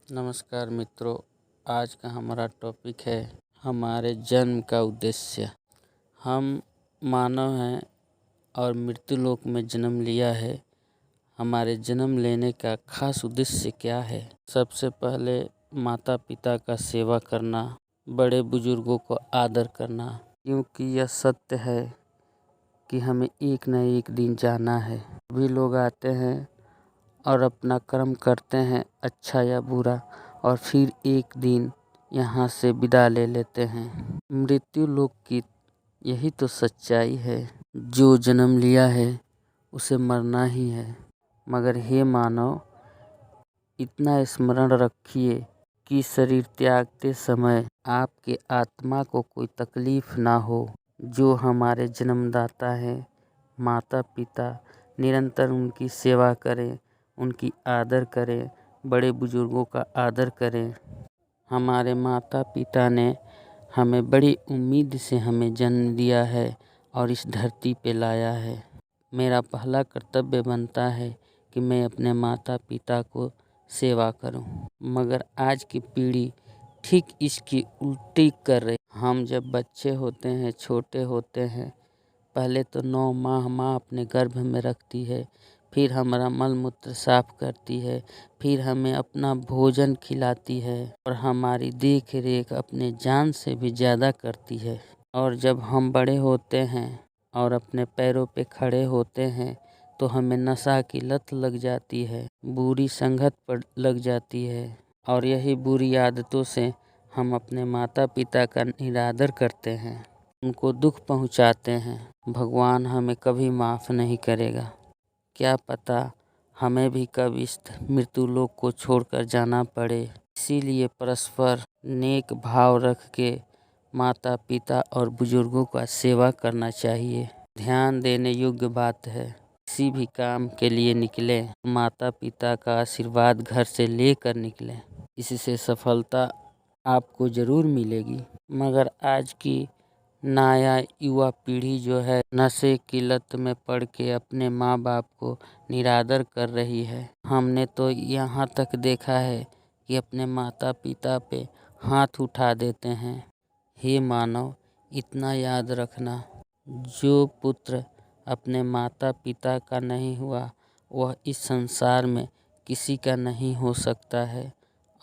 नमस्कार मित्रों, आज का हमारा टॉपिक है हमारे जन्म का उद्देश्य। हम मानव हैं और मृत्यु लोक में जन्म लिया है। हमारे जन्म लेने का खास उद्देश्य क्या है? सबसे पहले माता पिता का सेवा करना, बड़े बुजुर्गों को आदर करना, क्योंकि यह सत्य है कि हमें एक न एक दिन जाना है। सभी लोग आते हैं और अपना कर्म करते हैं, अच्छा या बुरा, और फिर एक दिन यहाँ से विदा ले लेते हैं। मृत्यु लोक की यही तो सच्चाई है। जो जन्म लिया है उसे मरना ही है। मगर हे मानव, इतना स्मरण रखिए कि शरीर त्यागते समय आपके आत्मा को कोई तकलीफ ना हो। जो हमारे जन्मदाता हैं, माता पिता, निरंतर उनकी सेवा करें, उनकी आदर करें, बड़े बुजुर्गों का आदर करें। हमारे माता पिता ने हमें बड़ी उम्मीद से हमें जन्म दिया है और इस धरती पे लाया है। मेरा पहला कर्तव्य बनता है कि मैं अपने माता पिता को सेवा करूं। मगर आज की पीढ़ी ठीक इसकी उल्टी कर रही। हम जब बच्चे होते हैं, छोटे होते हैं, पहले तो 9 माह माँ अपने गर्भ में रखती है, फिर हमारा मल मूत्र साफ करती है, फिर हमें अपना भोजन खिलाती है और हमारी देख रेख अपने जान से भी ज़्यादा करती है। और जब हम बड़े होते हैं और अपने पैरों पे खड़े होते हैं तो हमें नशा की लत लग जाती है, बुरी संगत पर लग जाती है, और यही बुरी आदतों से हम अपने माता पिता का निरादर करते हैं, उनको दुख पहुंचाते हैं। भगवान हमें कभी माफ़ नहीं करेगा। क्या पता हमें भी कब इस मृत्यु लोक को छोड़कर जाना पड़े। इसीलिए परस्पर नेक भाव रख के माता पिता और बुजुर्गों का सेवा करना चाहिए। ध्यान देने योग्य बात है। किसी भी काम के लिए निकले, माता पिता का आशीर्वाद घर से लेकर निकलें। इससे सफलता आपको ज़रूर मिलेगी। मगर आज की नया युवा पीढ़ी जो है, नशे की लत में पड़ के अपने माँ बाप को निरादर कर रही है। हमने तो यहाँ तक देखा है कि अपने माता पिता पे हाथ उठा देते हैं। हे मानव, इतना याद रखना, जो पुत्र अपने माता पिता का नहीं हुआ वह इस संसार में किसी का नहीं हो सकता है,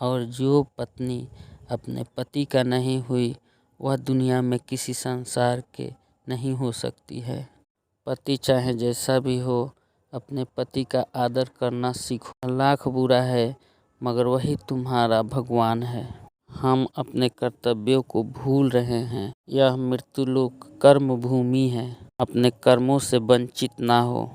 और जो पत्नी अपने पति का नहीं हुई वह दुनिया में किसी संसार के नहीं हो सकती है। पति चाहे जैसा भी हो, अपने पति का आदर करना सीखो। लाख बुरा है मगर वही तुम्हारा भगवान है। हम अपने कर्तव्यों को भूल रहे हैं। यह मृत्यु लोक कर्म भूमि है। अपने कर्मों से वंचित ना हो।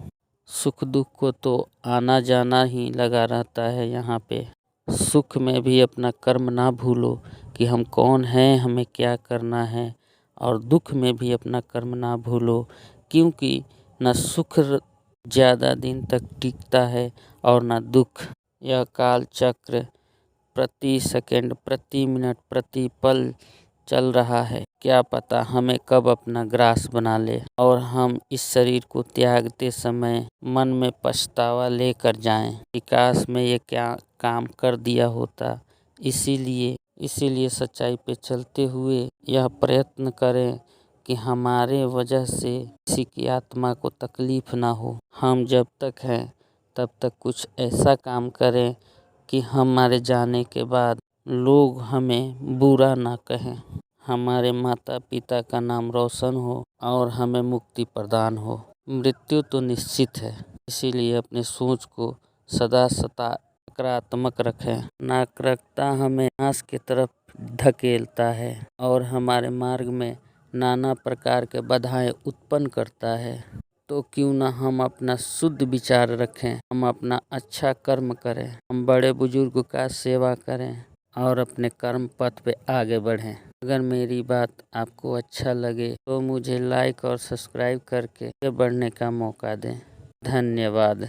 सुख दुख को तो आना जाना ही लगा रहता है यहाँ पे। सुख में भी अपना कर्म ना भूलो कि हम कौन हैं, हमें क्या करना है, और दुख में भी अपना कर्म ना भूलो, क्योंकि न सुख ज़्यादा दिन तक टिकता है और न दुख। यह काल चक्र प्रति सेकंड, प्रति मिनट, प्रति पल चल रहा है। क्या पता हमें कब अपना ग्रास बना ले और हम इस शरीर को त्यागते समय मन में पछतावा लेकर जाएं कि काश में ये क्या काम कर दिया होता। इसीलिए सच्चाई पे चलते हुए यह प्रयत्न करें कि हमारे वजह से किसी की आत्मा को तकलीफ ना हो। हम जब तक हैं तब तक कुछ ऐसा काम करें कि हमारे जाने के बाद लोग हमें बुरा ना कहें, हमारे माता पिता का नाम रोशन हो और हमें मुक्ति प्रदान हो। मृत्यु तो निश्चित है, इसीलिए अपनी सोच को सदा सकारात्मक रखें। नकारात्मकता हमें नाश की तरफ धकेलता है और हमारे मार्ग में नाना प्रकार के बाधाएं उत्पन्न करता है। तो क्यों ना हम अपना शुद्ध विचार रखें, हम अपना अच्छा कर्म करें, हम बड़े बुजुर्ग का सेवा करें और अपने कर्म पथ पे आगे बढ़ें। अगर मेरी बात आपको अच्छा लगे तो मुझे लाइक और सब्सक्राइब करके आगे बढ़ने का मौका दें। धन्यवाद।